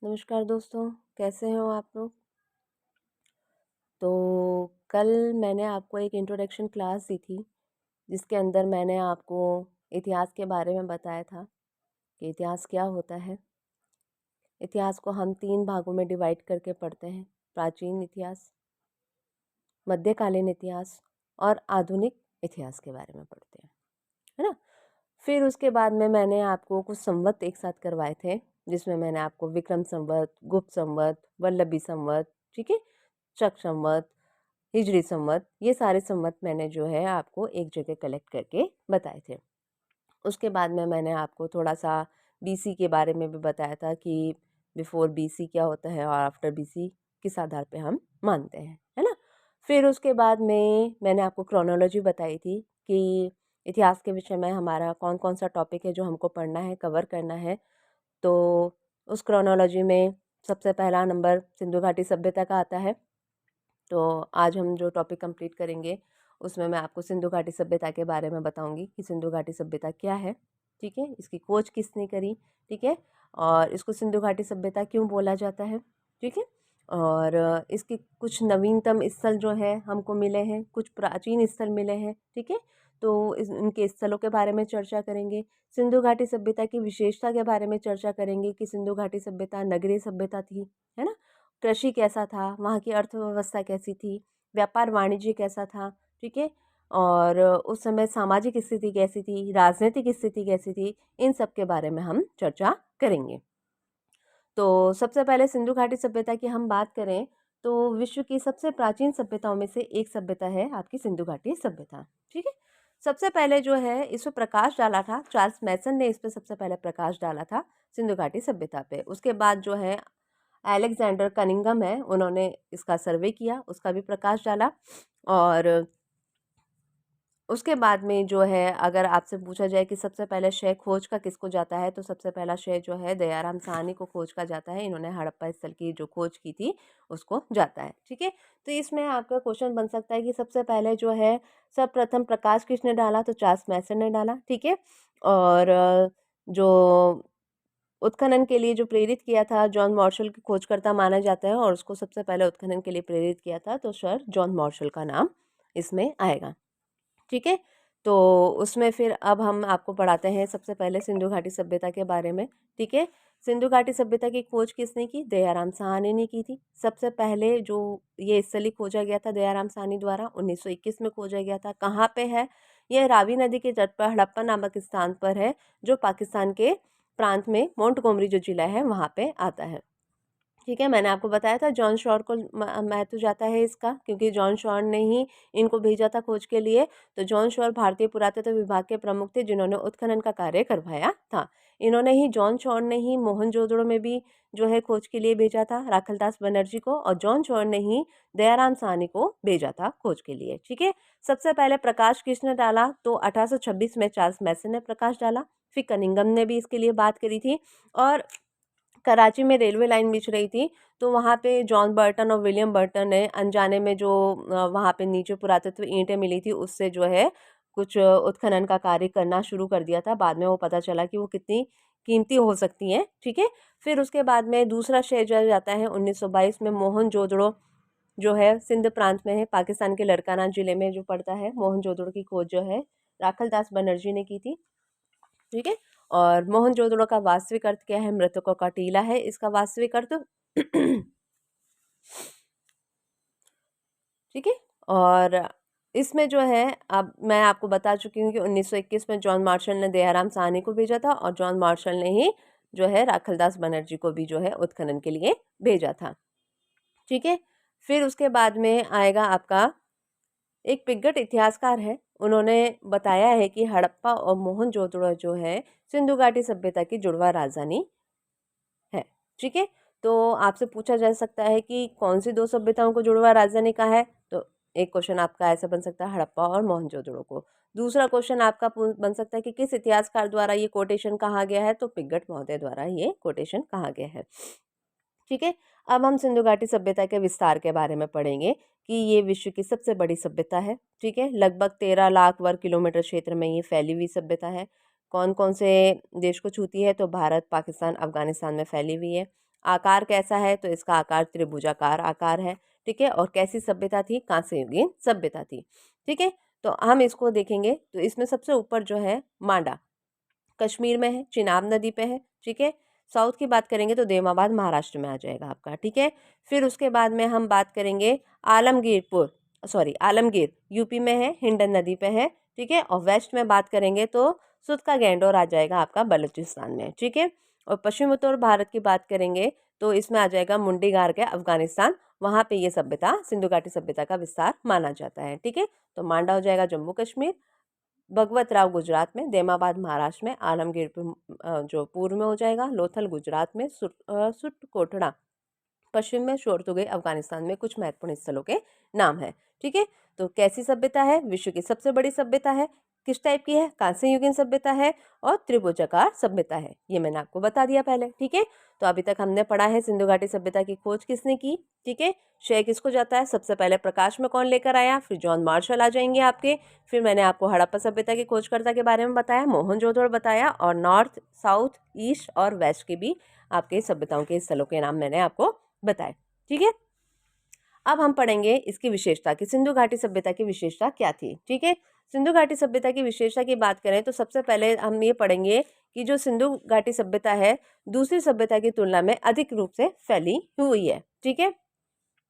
नमस्कार दोस्तों, कैसे हो आप लोग? तो कल मैंने आपको एक इंट्रोडक्शन क्लास दी थी, जिसके अंदर मैंने आपको इतिहास के बारे में बताया था कि इतिहास क्या होता है। इतिहास को हम 3 भागों में डिवाइड करके पढ़ते हैं, प्राचीन इतिहास, मध्यकालीन इतिहास और आधुनिक इतिहास के बारे में पढ़ते हैं, है ना? फिर उसके बाद में मैंने आपको कुछ संवत एक साथ करवाए थे, जिसमें मैंने आपको विक्रम संवत, गुप्त संवत, वल्लभी संवत, ठीक है? शक संवत, हिजरी संवत, ये सारे संवत मैंने जो है आपको एक जगह कलेक्ट करके बताए थे। उसके बाद में मैंने आपको थोड़ा-सा बीसी के बारे में भी बताया था कि बिफ़ोर बीसी क्या होता है और आफ्टर बीसी किस आधार पे हम मानते हैं, है ना? फिर उसके बाद में मैंने आपको क्रोनोलॉजी बताई थी कि इतिहास के विषय में हमारा कौन-कौन सा टॉपिक है जो हमको पढ़ना है, कवर करना है। तो उस क्रोनोलॉजी में सबसे पहला नंबर सिंधु घाटी सभ्यता का आता है। तो आज हम जो टॉपिक कंप्लीट करेंगे उसमें मैं आपको सिंधु घाटी सभ्यता के बारे में बताऊंगी कि सिंधु घाटी सभ्यता क्या है, ठीक है? इसकी खोज किसने करी, ठीक है? और इसको सिंधु घाटी सभ्यता क्यों बोला जाता है, ठीक है? और इसके कुछ नवीनतम स्थल जो है हमको मिले हैं, कुछ प्राचीन स्थल मिले हैं, ठीक है? तो इनके स्थलों के बारे में चर्चा करेंगे। सिंधु घाटी सभ्यता की विशेषता के बारे में चर्चा करेंगे कि सिंधु घाटी सभ्यता नगरीय सभ्यता थी, है ना? कृषि कैसा था, वहाँ की अर्थव्यवस्था कैसी थी, व्यापार वाणिज्य कैसा था, ठीक है? और उस समय सामाजिक स्थिति कैसी थी, राजनीतिक स्थिति कैसी थी, इन सब के बारे में हम चर्चा करेंगे। तो सबसे पहले सिंधु घाटी सभ्यता की हम बात करें तो विश्व की सबसे प्राचीन सभ्यताओं में से एक सभ्यता है आपकी सिंधु घाटी सभ्यता, ठीक है? सबसे पहले जो है इस पर प्रकाश डाला था, चार्ल्स मैसन ने इस पर सबसे पहले प्रकाश डाला था सिंधु घाटी सभ्यता पे। उसके बाद जो है अलेक्जेंडर कनिंघम है, उन्होंने इसका सर्वे किया, उसका भी प्रकाश डाला। और उसके बाद में जो है अगर आपसे पूछा जाए कि सबसे पहले श्रेय खोज का किसको जाता है, तो सबसे पहला श्रेय जो है दयाराम साहनी को खोज का जाता है। इन्होंने हड़प्पा स्थल की जो खोज की थी उसको जाता है, ठीक है? तो इसमें आपका क्वेश्चन बन सकता है कि सबसे पहले जो है सर्वप्रथम प्रकाश किसने डाला, तो चार्ल्स मैसन ने डाला, ठीक है? और जो उत्खनन के लिए जो प्रेरित किया था जॉन मार्शल की खोजकर्ता माना जाता है और उसको सबसे पहले उत्खनन के लिए प्रेरित किया था, तो सर जॉन मार्शल का नाम इसमें आएगा, ठीक है? तो उसमें फिर अब हम आपको पढ़ाते हैं सबसे पहले सिंधु घाटी सभ्यता के बारे में, ठीक है? सिंधु घाटी सभ्यता की खोज किसने की? दयाराम साहनी ने की थी। सबसे पहले जो ये स्थली खोजा गया था दयाराम साहनी द्वारा 1921 में खोजा गया था। कहाँ पे है? यह रावी नदी के तट पर हड़प्पा नामक स्थान पर है, जो पाकिस्तान के प्रांत में मोंटगोमरी जो जिला है वहाँ पे आता है। ठीक है, मैंने आपको बताया था जॉन शॉर को महत्व जाता है इसका, क्योंकि जॉन शॉर ने ही इनको भेजा था खोज के लिए। तो जॉन शॉर भारतीय पुरातत्व विभाग के प्रमुख थे, जिन्होंने उत्खनन का कार्य करवाया था। इन्होंने ही जॉन शॉर ने ही मोहनजोदड़ो में भी जो है खोज के लिए भेजा था राखलदास बनर्जी को, और जॉन शॉर ने ही दयाराम साहनी को भेजा था खोज के लिए, ठीक है? सबसे पहले प्रकाश किसने डाला, तो 1826 में चार्ल्स मैसन ने प्रकाश डाला। फिर कनिंगम ने भी इसके लिए बात करी थी। और कराची में रेलवे लाइन बिछ रही थी, तो वहाँ पे जॉन बर्टन और विलियम बर्टन ने अनजाने में जो वहाँ पे नीचे पुरातत्व ईंटें मिली थी उससे जो है कुछ उत्खनन का कार्य करना शुरू कर दिया था। बाद में वो पता चला कि वो कितनी कीमती हो सकती हैं, ठीक है? फिर उसके बाद में दूसरा श्रेय जो जाता है 1922 में मोहनजोदड़ो जो है सिंध प्रांत में है, पाकिस्तान के लड़काना जिले में जो पड़ता है। मोहनजोदड़ो की खोज जो है राखलदास बनर्जी ने की थी, ठीक है? और मोहनजोदड़ो का वास्तविक अर्थ क्या है? मृतकों का टीला है इसका वास्तविक अर्थ। ठीक है? और इसमें जो है अब मैं आपको बता चुकी हूँ कि 1921 में जॉन मार्शल ने दयाराम साहनी को भेजा था, और जॉन मार्शल ने ही जो है राखलदास बनर्जी को भी जो है उत्खनन के लिए भेजा था, ठीक है? फिर उसके बाद में आएगा आपका एक पिग्गट इतिहासकार है, उन्होंने बताया है कि हड़प्पा और मोहनजोदड़ो जो है सिंधु घाटी सभ्यता की जुड़वा राजधानी है, ठीक है? तो आपसे पूछा जा सकता है कि कौन सी दो सभ्यताओं को जुड़वा राजधानी कहा है? तो एक क्वेश्चन आपका ऐसा बन सकता है हड़प्पा और मोहनजोदड़ो को। दूसरा क्वेश्चन आपका बन सकता है कि किस इतिहासकार द्वारा ये कोटेशन कहा गया है? तो पिग्गट महोदय द्वारा ये कोटेशन कहा गया है, ठीक है? अब हम सिंधु घाटी सभ्यता के विस्तार के बारे में पढ़ेंगे कि ये विश्व की सबसे बड़ी सभ्यता है, ठीक है? लगभग 13 लाख वर्ग किलोमीटर क्षेत्र में ये फैली हुई सभ्यता है। कौन कौन से देश को छूती है? तो भारत, पाकिस्तान, अफगानिस्तान में फैली हुई है। आकार कैसा है, तो इसका आकार त्रिभुजाकार आकार है। ठीक है, और कैसी सभ्यता थी, कांस्य युगीन सभ्यता थी। ठीक है, तो हम इसको देखेंगे तो इसमें सबसे ऊपर जो है मांडा कश्मीर में है, चिनाब नदी पे है। ठीक है, साउथ की बात करेंगे तो देमाबाद महाराष्ट्र में आ जाएगा आपका। ठीक है, फिर उसके बाद में हम बात करेंगे आलमगीर यूपी में है, हिंडन नदी पे है। ठीक है, और वेस्ट में बात करेंगे तो सुत का गैंडोर आ जाएगा आपका बलूचिस्तान में। ठीक है, और पश्चिम उत्तर भारत की बात करेंगे तो इसमें आ जाएगा मुंडी गार के अफगानिस्तान, वहाँ पे ये सभ्यता सिंधु घाटी सभ्यता का विस्तार माना जाता है। ठीक है, तो मांडा हो जाएगा जम्मू कश्मीर, भगवत राव गुजरात में, देमाबाद महाराष्ट्र में, आलमगीर जो पूर्व में हो जाएगा, लोथल गुजरात में, सुटकोटड़ा पश्चिम में, शोरतुगे अफगानिस्तान में कुछ महत्वपूर्ण स्थलों के नाम है। ठीक है, तो कैसी सभ्यता है, विश्व की सबसे बड़ी सभ्यता है, किस टाइप की है, कांस्य युगीन सभ्यता है और त्रिभुजाकार सभ्यता है, ये मैंने आपको बता दिया पहले। ठीक है, तो अभी तक हमने पढ़ा है सिंधु घाटी सभ्यता की खोज किसने की। ठीक है, श्रेय किसको जाता है, सबसे पहले प्रकाश में कौन लेकर आया, फिर जॉन मार्शल आ जाएंगे आपके, फिर मैंने आपको हड़प्पा सभ्यता की खोजकर्ता के बारे में बताया, मोहनजोदड़ो बताया, और नॉर्थ साउथ ईस्ट और वेस्ट के भी आपके सभ्यताओं के स्थलों के नाम मैंने आपको बताए। ठीक है, अब हम पढ़ेंगे इसकी विशेषता कि सिंधु घाटी सभ्यता की विशेषता क्या थी। ठीक है, सिंधु घाटी सभ्यता की विशेषता की बात करें तो सबसे पहले हम ये पढ़ेंगे कि जो सिंधु घाटी सभ्यता है दूसरी सभ्यता की तुलना में अधिक रूप से फैली हुई है। ठीक है,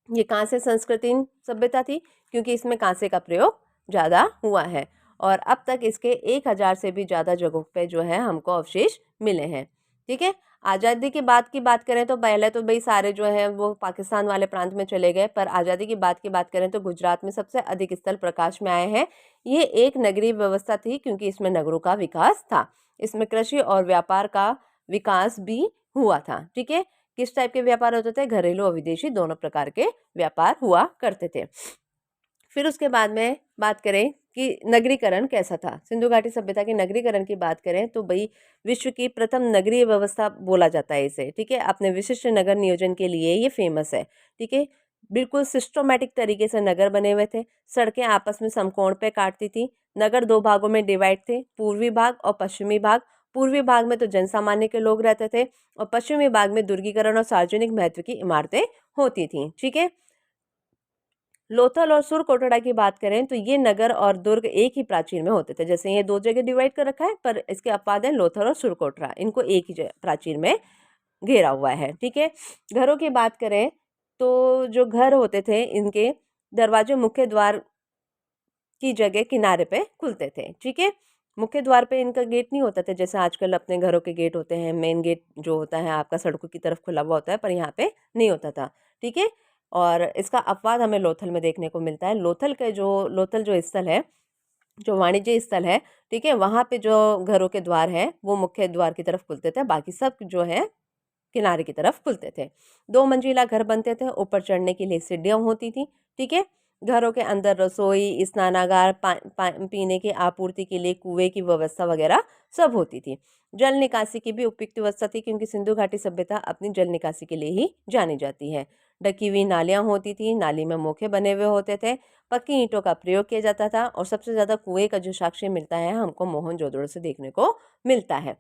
ये कांस्य संस्कृति सभ्यता थी क्योंकि इसमें कांस्य का प्रयोग ज़्यादा हुआ है, और अब तक इसके 1000 से भी ज़्यादा जगहों पे जो है हमको अवशेष मिले हैं। ठीक है, आज़ादी के बाद की बात करें तो पहले तो भाई सारे जो है वो पाकिस्तान वाले प्रांत में चले गए, पर आज़ादी की बात करें तो गुजरात में सबसे अधिक स्थल प्रकाश में आए हैं। ये एक नगरीय व्यवस्था थी क्योंकि इसमें नगरों का विकास था, इसमें कृषि और व्यापार का विकास भी हुआ था। ठीक है, किस टाइप के व्यापार होते थे, घरेलू और विदेशी दोनों प्रकार के व्यापार हुआ करते थे। फिर उसके बाद में बात करें कि नगरीकरण कैसा था, सिंधु घाटी सभ्यता के नगरीकरण की बात करें तो भाई विश्व की प्रथम नगरीय व्यवस्था बोला जाता है इसे। ठीक है, अपने विशिष्ट नगर नियोजन के लिए ये फेमस है। ठीक है, बिल्कुल सिस्टोमेटिक तरीके से नगर बने हुए थे, सड़कें आपस में समकोण पे काटती थी, नगर 2 भागों में डिवाइड थे, पूर्वी भाग और पश्चिमी भाग। पूर्वी भाग में तो जनसामान्य के लोग रहते थे और पश्चिमी भाग में दुर्गीकरण और सार्वजनिक महत्व की इमारतें होती थी। ठीक है, लोथल और सुरकोटड़ा की बात करें तो ये नगर और दुर्ग एक ही प्राचीर में होते थे, जैसे ये 2 जगह डिवाइड कर रखा है पर इसके अपवाद है लोथल और सुरकोटड़ा, इनको एक ही प्राचीर में घेरा हुआ है। ठीक है, घरों की बात करें तो जो घर होते थे इनके दरवाजे मुख्य द्वार की जगह किनारे पे खुलते थे। ठीक है, मुख्य द्वार पे इनका गेट नहीं होता था जैसे आजकल अपने घरों के गेट होते हैं, मेन गेट जो होता है आपका सड़कों की तरफ खुला हुआ होता है, पर यहाँ पे नहीं होता था। ठीक है, और इसका अपवाद हमें लोथल में देखने को मिलता है। लोथल जो स्थल है, जो वाणिज्य स्थल है, ठीक है, वहाँ पे जो घरों के द्वार है वो मुख्य द्वार की तरफ खुलते थे, बाकी सब जो है किनारे की तरफ खुलते थे। 2 मंजिला घर बनते थे, ऊपर चढ़ने के लिए सीढ़ियाँ होती थी। ठीक है, घरों के अंदर रसोई, स्नानागार, पीने की आपूर्ति के लिए कुएं की व्यवस्था वगैरह सब होती थी। जल निकासी की भी उपयुक्त व्यवस्था थी क्योंकि सिंधु घाटी सभ्यता अपनी जल निकासी के लिए ही जानी जाती है। ढकी हुई नालियाँ होती थी, नाली में मोखे बने हुए होते थे, पक्की ईंटों का प्रयोग किया जाता था, और सबसे ज़्यादा कुएं का जो साक्ष्य मिलता है हमको मोहनजोदड़ो से देखने को मिलता है।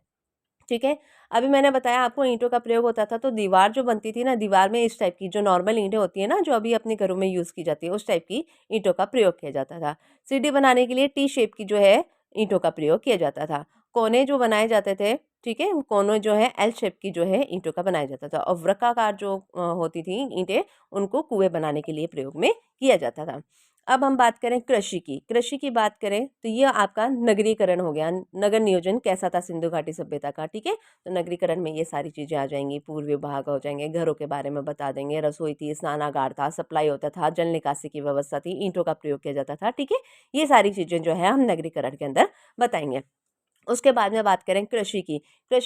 ठीक है, अभी मैंने बताया आपको ईंटों का प्रयोग होता था, तो दीवार जो बनती थी ना, दीवार में इस टाइप की जो नॉर्मल ईंटें होती है ना जो अभी अपने घरों में यूज़ की जाती है, उस टाइप की ईंटों का प्रयोग किया जाता था। सीढ़ी बनाने के लिए टी शेप की जो है ईंटों का प्रयोग किया जाता था। कोने जो बनाए जाते थे, ठीक है, कोने जो है एल शेप की जो है ईंटों का बनाया जाता था, और वृत्ताकार जो होती थी ईंटें, उनको कुएं बनाने के लिए प्रयोग में किया जाता था। अब हम बात करें कृषि की बात करें तो ये आपका नगरीकरण हो गया, नगर नियोजन कैसा था सिंधु घाटी सभ्यता का। ठीक है, तो नगरीकरण में ये सारी चीज़ें आ जाएंगी, पूर्वी भाग हो जाएंगे, घरों के बारे में बता देंगे, रसोई थी, स्नानागार था, सप्लाई होता था, जल निकासी की व्यवस्था थी, ईंटों का प्रयोग किया जाता था। ठीक है, ये सारी चीज़ें जो है हम नगरीकरण के अंदर बताएंगे। उसके बाद में बात करें कृषि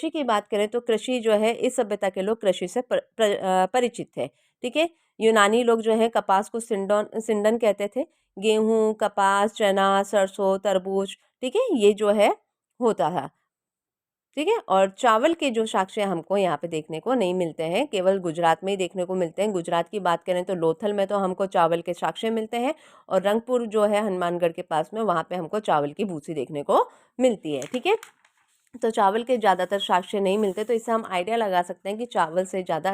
की बात करें तो कृषि जो है इस सभ्यता के लोग कृषि से परिचित थे। ठीक है, यूनानी लोग जो है कपास को सिंडन कहते थे, गेहूं, कपास, चना, सरसों, तरबूज, ठीक है, ये जो है होता था। ठीक है, और चावल के जो साक्ष्य हमको यहाँ पे देखने को नहीं मिलते हैं, केवल गुजरात में ही देखने को मिलते हैं। गुजरात की बात करें तो लोथल में तो हमको चावल के साक्ष्य मिलते हैं, और रंगपुर जो है हनुमानगढ़ के पास में, वहाँ पे हमको चावल की भूसी देखने को मिलती है। ठीक है, तो चावल के ज़्यादातर साक्ष्य नहीं मिलते, तो इससे हम आइडिया लगा सकते हैं कि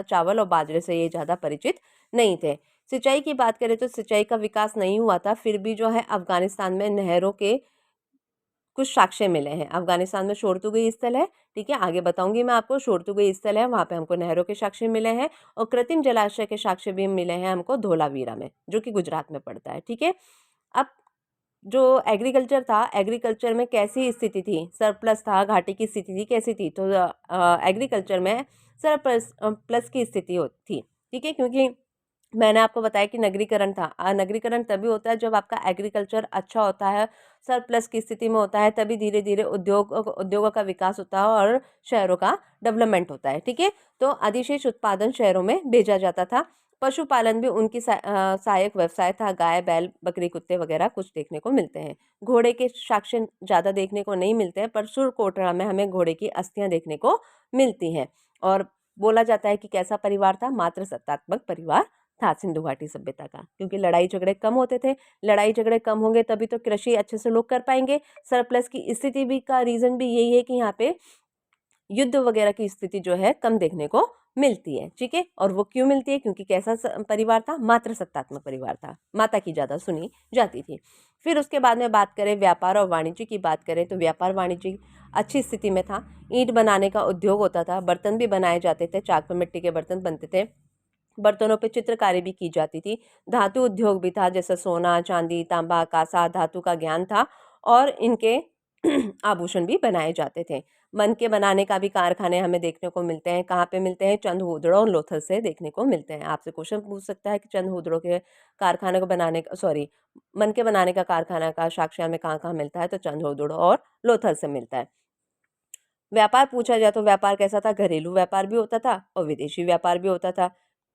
चावल और बाजरे से ये ज़्यादा परिचित नहीं थे। सिंचाई की बात करें तो सिंचाई का विकास नहीं हुआ था, फिर भी जो है अफगानिस्तान में नहरों के कुछ साक्ष्य मिले हैं। अफगानिस्तान में शोरतुगी स्थल है, ठीक है, आगे बताऊंगी मैं आपको। शोरतुगी स्थल है, वहाँ पे हमको नहरों के साक्ष्य मिले हैं और कृत्रिम जलाशय के साक्ष्य भी मिले हैं हमको धोलावीरा में, जो कि गुजरात में पड़ता है, ठीक है। अब जो एग्रीकल्चर था, एग्रीकल्चर में कैसी स्थिति थी, सरप्लस था, घाटी की स्थिति थी, कैसी थी, तो एग्रीकल्चर में सरप्लस प्लस की स्थिति थी, ठीक है, क्योंकि मैंने आपको बताया कि नगरीकरण था। नगरीकरण तभी होता है जब आपका एग्रीकल्चर अच्छा होता है, सरप्लस की स्थिति में होता है, तभी धीरे धीरे उद्योगों का विकास होता है और शहरों का डेवलपमेंट होता है, ठीक है। तो अधिशेष उत्पादन शहरों में भेजा जाता था। पशुपालन भी उनकी सहायक व्यवसाय था। गाय, बैल, बकरी, कुत्ते वगैरह कुछ देखने को मिलते हैं। घोड़े के साक्ष्य ज़्यादा देखने को नहीं मिलते हैं, पर सुरकोटरा में हमें घोड़े की अस्थियां देखने को मिलती हैं। और बोला जाता है कि कैसा परिवार था, मात्र सत्तात्मक परिवार था सिंधु घाटी सभ्यता का, क्योंकि लड़ाई झगड़े कम होते थे। लड़ाई झगड़े कम होंगे तभी तो कृषि अच्छे से लोग कर पाएंगे। सरप्लस की स्थिति भी का रीजन भी यही है कि यहाँ पे युद्ध वगैरह की स्थिति जो है कम देखने को मिलती है, ठीक है। और वो क्यों मिलती है, क्योंकि कैसा परिवार था, मात्र सत्तात्मक परिवार था, माता की ज्यादा सुनी जाती थी। फिर उसके बाद में बात करें व्यापार और वाणिज्य की बात करें तो व्यापार वाणिज्य अच्छी स्थिति में था। ईंट बनाने का उद्योग होता था, बर्तन भी बनाए जाते थे, चाक पे मिट्टी के बर्तन बनते थे, बर्तनों पे चित्रकारी भी की जाती थी। धातु उद्योग भी था, जैसे सोना, चांदी, तांबा, कांसा, धातु का ज्ञान था और इनके आभूषण भी बनाए जाते थे। मन के बनाने का भी कारखाने हमें देखने को मिलते हैं। कहाँ पे मिलते हैं? चंदहुदड़ो और लोथल से देखने को मिलते हैं। आपसे क्वेश्चन पूछ सकता है कि चंदहुदड़ो के कारखाने को बनाने का, सॉरी, मन के बनाने का कारखाना का साक्ष्य हमें कहाँ कहाँ मिलता है? तो चंदहुदड़ो और लोथल से मिलता है। व्यापार पूछा जाए तो व्यापार कैसा था? घरेलू व्यापार भी होता था और विदेशी व्यापार भी होता था,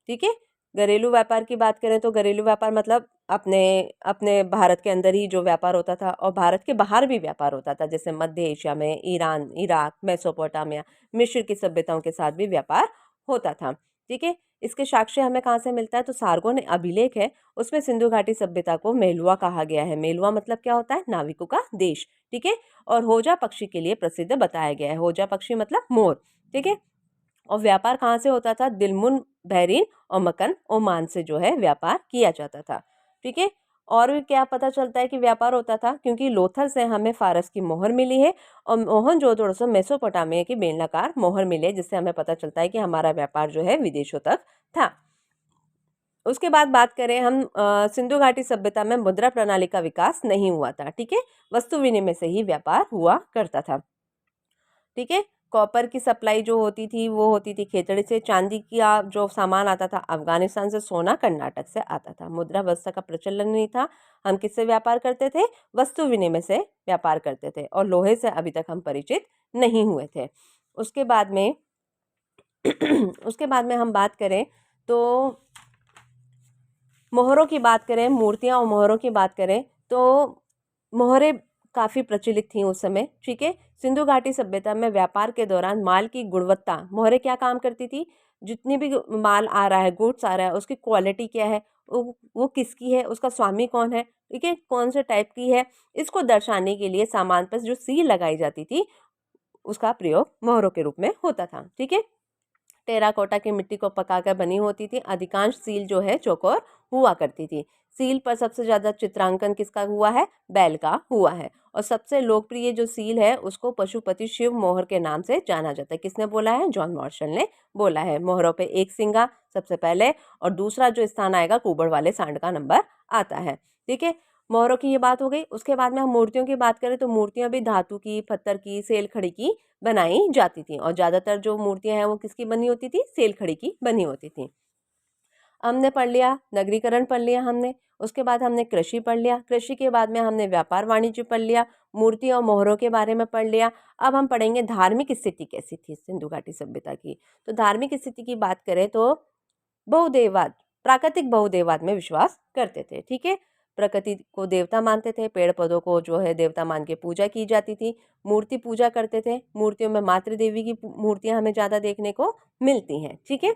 ठीक है। घरेलू व्यापार की बात करें तो घरेलू व्यापार मतलब अपने अपने भारत के अंदर ही जो व्यापार होता था, और भारत के बाहर भी व्यापार होता था, जैसे मध्य एशिया में ईरान, इराक, मेसोपोटामिया, मिस्र की सभ्यताओं के साथ भी व्यापार होता था, ठीक है। इसके साक्ष्य हमें कहाँ से मिलता है? तो सारगोन अभिलेख है, उसमें सिंधु घाटी सभ्यता को मेलुआ कहा गया है। मेलुआ मतलब क्या होता है? नाविकों का देश, ठीक है। और होजा पक्षी के लिए प्रसिद्ध बताया गया है। होजा पक्षी मतलब मोर, ठीक है। और व्यापार कहाँ से होता था? दिलमुन, बहरीन और मकन, ओमान से जो है व्यापार किया जाता था, ठीक है। और भी क्या पता चलता है कि व्यापार होता था? क्योंकि लोथल से हमें फारस की मोहर मिली है और मोहनजोदड़ो से मेसोपोटामिया की बेलनाकार मोहर मिली है, जिससे हमें पता चलता है कि हमारा व्यापार जो है विदेशों तक था। उसके बाद बात करें हम सिंधु घाटी सभ्यता में मुद्रा प्रणाली का विकास नहीं हुआ था, ठीक है। वस्तु विनिमय से ही व्यापार हुआ करता था, ठीक है। कॉपर की सप्लाई जो होती थी वो होती थी खेतड़ी से। चांदी का जो सामान आता था अफगानिस्तान से, सोना कर्नाटक से आता था। मुद्रा व्यवस्था का प्रचलन नहीं था। हम किससे व्यापार करते थे? वस्तु विनिमय से व्यापार करते थे, और लोहे से अभी तक हम परिचित नहीं हुए थे। उसके बाद में उसके बाद में हम बात करें तो मोहरों की बात करें, मूर्तियाँ और मोहरों की बात करें तो मोहरें काफ़ी प्रचलित थी उस समय, ठीक है। सिंधु घाटी सभ्यता में व्यापार के दौरान माल की गुणवत्ता, मोहरें क्या काम करती थी? जितनी भी माल आ रहा है, गुड्स आ रहा है, उसकी क्वालिटी क्या है, वो किसकी है, उसका स्वामी कौन है, ठीक है, कौन से टाइप की है, इसको दर्शाने के लिए सामान पर जो सील लगाई जाती थी उसका प्रयोग मोहरों के रूप में होता था, ठीक है। टेराकोटा की मिट्टी को पकाकर बनी होती थी। अधिकांश सील जो है चौकोर हुआ करती थी। सील पर सबसे ज्यादा चित्रांकन किसका हुआ है? बैल का हुआ है। और सबसे लोकप्रिय जो सील है उसको पशुपति शिव मोहर के नाम से जाना जाता है। किसने बोला है? जॉन मार्शल ने बोला है। मोहरों पे एक सिंगा सबसे पहले, और दूसरा जो स्थान आएगा कुबड़ वाले सांड का नंबर आता है, ठीक है। मोहरों की ये बात हो गई। उसके बाद में हम मूर्तियों की बात करें तो मूर्तियां भी धातु की, पत्थर की, सेल खड़ी की बनाई जाती थी, और ज्यादातर जो मूर्तियां हैं वो किसकी बनी होती थी? सेल खड़ी की बनी होती थी। हमने पढ़ लिया नगरीकरण, पढ़ लिया हमने। उसके बाद हमने कृषि पढ़ लिया। कृषि के बाद में हमने व्यापार वाणिज्य पढ़ लिया, मूर्ति और मोहरों के बारे में पढ़ लिया। अब हम पढ़ेंगे धार्मिक स्थिति कैसी थी सिंधु घाटी सभ्यता की। तो धार्मिक स्थिति की बात करें तो बहुदेववाद, प्राकृतिक बहुदेववाद में विश्वास करते थे, ठीक है। प्रकृति को देवता मानते थे, पेड़ पौधों को जो है देवता मान के पूजा की जाती थी। मूर्ति पूजा करते थे। मूर्तियों में मातृ देवी की मूर्तियां हमें ज्यादा देखने को मिलती हैं, ठीक है।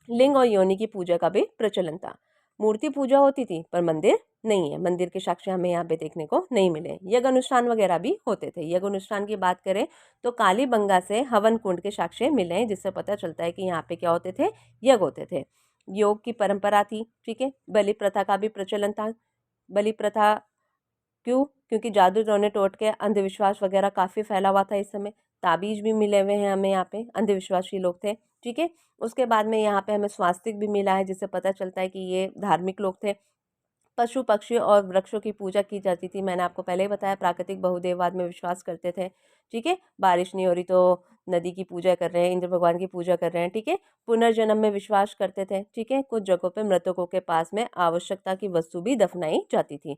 लिंग और योनि की पूजा का भी प्रचलन था। मूर्ति पूजा होती थी पर मंदिर नहीं है, मंदिर के साक्ष्य हमें यहाँ पे देखने को नहीं मिले। यज्ञ अनुष्ठान वगैरह भी होते थे। यज्ञ अनुष्ठान की बात करें तो कालीबंगा से हवन कुंड के साक्ष्य मिले हैं, जिससे पता चलता है कि यहाँ पे क्या होते थे, यज्ञ होते थे। योग की परंपरा थी, ठीक है। बलि प्रथा का भी प्रचलन था। बलि प्रथा क्यों? क्योंकि जादू टोने टोटके अंधविश्वास वगैरह काफ़ी फैला हुआ था इस समय। ताबीज भी मिले हुए हैं हमें यहाँ पे, अंधविश्वासी लोग थे, ठीक है। उसके बाद में यहाँ पे हमें स्वास्तिक भी मिला है, जिससे पता चलता है कि ये धार्मिक लोग थे। पशु पक्षी और वृक्षों की पूजा की जाती थी। मैंने आपको पहले ही बताया, प्राकृतिक बहुदेववाद में विश्वास करते थे, ठीक है। बारिश नहीं हो रही तो नदी की पूजा कर रहे हैं, इंद्र भगवान की पूजा कर रहे हैं, ठीक है। पुनर्जन्म में विश्वास करते थे, ठीक है। कुछ जगहों पे मृतकों के पास में आवश्यकता की वस्तु भी दफनाई जाती थी,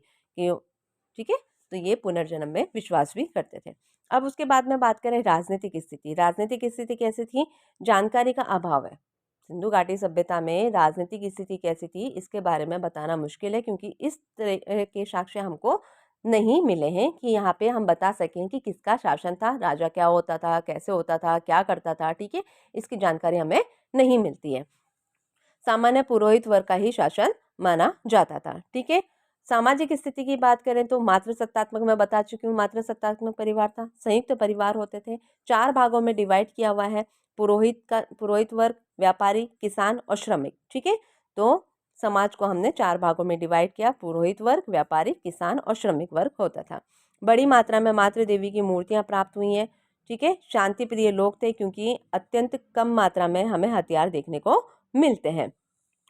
ठीक है। तो ये पुनर्जन्म में विश्वास भी करते थे। अब उसके बाद में बात करें राजनीतिक स्थिति। राजनीतिक स्थिति कैसी थी? जानकारी का अभाव है। सिंधु घाटी सभ्यता में राजनीतिक स्थिति कैसी थी, इसके बारे में बताना मुश्किल है, क्योंकि इस तरह के साक्ष्य हमको नहीं मिले हैं कि यहाँ पे हम बता सकें कि किसका शासन था, राजा क्या होता था, कैसे होता था, क्या करता था, ठीक है। इसकी जानकारी हमें नहीं मिलती है। सामान्य पुरोहित वर्ग का ही शासन माना जाता था, ठीक है। सामाजिक स्थिति की बात करें तो मातृसत्तात्मक, मैं बता चुकी हूँ, मातृसत्तात्मक परिवार था। संयुक्त परिवार होते थे। 4 भागों में डिवाइड किया हुआ है। पुरोहित वर्ग, व्यापारी, किसान और श्रमिक, ठीक है। तो समाज को हमने 4 भागों में डिवाइड किया। पुरोहित वर्ग, व्यापारी, किसान और श्रमिक वर्ग होता था। बड़ी मात्रा में मातृ देवी की मूर्तियां प्राप्त हुई हैं, ठीक है। शांति प्रिय लोग थे, क्योंकि अत्यंत कम मात्रा में हमें हथियार देखने को मिलते हैं।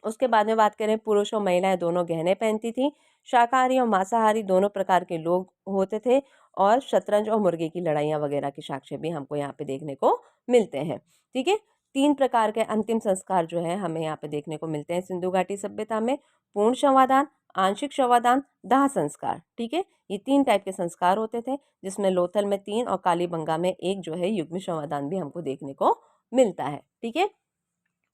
उसके बाद में बात करें, पुरुष और महिलाएं दोनों गहने पहनती थी। शाकाहारी और मांसाहारी दोनों प्रकार के लोग होते थे। और शतरंज और मुर्गे की लड़ाइयाँ वगैरह के साक्ष्य भी हमको यहाँ पे देखने को मिलते हैं, ठीक है। 3 प्रकार के अंतिम संस्कार जो है हमें यहाँ पे देखने को मिलते हैं सिंधु घाटी सभ्यता में। पूर्ण शवादान, आंशिक शवादान, दाह संस्कार, ठीक है। ये 3 टाइप के संस्कार होते थे, जिसमें लोथल में 3 और कालीबंगा में 1 जो है युग्म शवादान भी हमको देखने को मिलता है, ठीक है।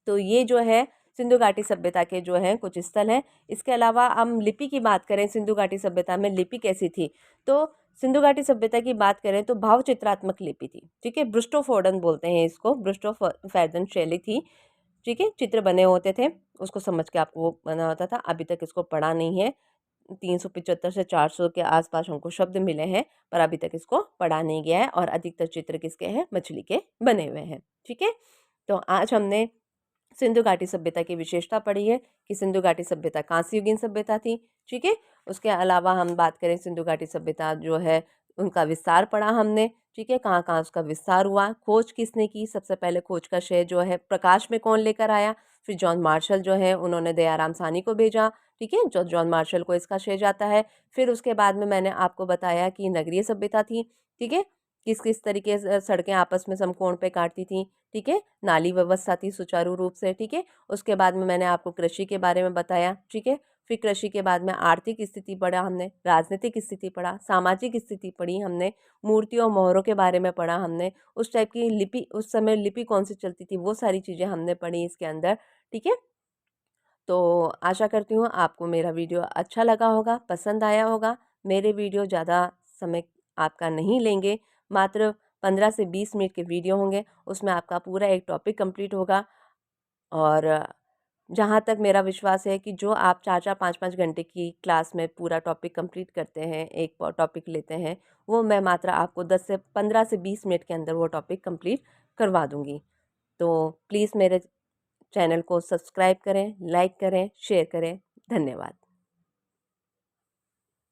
तो ये जो है सिंधु घाटी सभ्यता के जो है कुछ स्थल हैं। इसके अलावा हम लिपि की बात करें, सिंधु घाटी सभ्यता में लिपि कैसी थी, तो सिंधु घाटी सभ्यता की बात करें तो भाव चित्रात्मक लिपि थी, ठीक है। ब्रुस्टोफोर्डन बोलते हैं इसको, ब्रुस्टोफोर्डन शैली थी, ठीक है। चित्र बने होते थे, उसको समझ के आपको वो बना होता था। अभी तक इसको पढ़ा नहीं है। 375 से 400 के आसपास हमको शब्द मिले हैं, पर अभी तक इसको पढ़ा नहीं गया है। और अधिकतर चित्र किसके हैं? मछली के बने हुए हैं, ठीक है। तो आज हमने सिंधु घाटी सभ्यता की विशेषता पढ़ी है कि सिंधु घाटी सभ्यता कांस्ययुगीन सभ्यता थी, ठीक है। उसके अलावा हम बात करें, सिंधु घाटी सभ्यता जो है उनका विस्तार पढ़ा हमने, ठीक है। कहाँ कहाँ उसका विस्तार हुआ, खोज किसने की, सबसे पहले खोज का श्रेय जो है प्रकाश में कौन लेकर आया, फिर जॉन मार्शल जो है उन्होंने दयाराम साहनी को भेजा, ठीक है। जो जॉन मार्शल को इसका श्रेय जाता है। फिर उसके बाद में मैंने आपको बताया कि नगरीय सभ्यता थी, ठीक है। किस किस तरीके से सड़कें आपस में समकोण पे काटती थी, ठीक है। नाली व्यवस्था थी सुचारू रूप से, ठीक है। उसके बाद में मैंने आपको कृषि के बारे में बताया, ठीक है। फिर कृषि के बाद में आर्थिक स्थिति पढ़ा हमने, राजनीतिक स्थिति पढ़ा, सामाजिक स्थिति पढ़ी हमने, मूर्तियों मोहरों के बारे में पढ़ा हमने, उस टाइप की लिपि, उस समय लिपि कौन सी चलती थी, वो सारी चीज़ें हमने पढ़ी इसके अंदर, ठीक है। तो आशा करती हूँ आपको मेरा वीडियो अच्छा लगा होगा, पसंद आया होगा। मेरे वीडियो ज़्यादा समय आपका नहीं लेंगे, मात्र 15 से 20 मिनट के वीडियो होंगे। उसमें आपका पूरा एक टॉपिक कंप्लीट होगा। और जहाँ तक मेरा विश्वास है कि जो आप 4-4 5-5 घंटे की क्लास में पूरा टॉपिक कंप्लीट करते हैं, एक टॉपिक लेते हैं, वो मैं मात्र आपको 10 से 15 से 20 मिनट के अंदर वो टॉपिक कंप्लीट करवा दूँगी। तो प्लीज़ मेरे चैनल को सब्सक्राइब करें, लाइक करें, शेयर करें। धन्यवाद।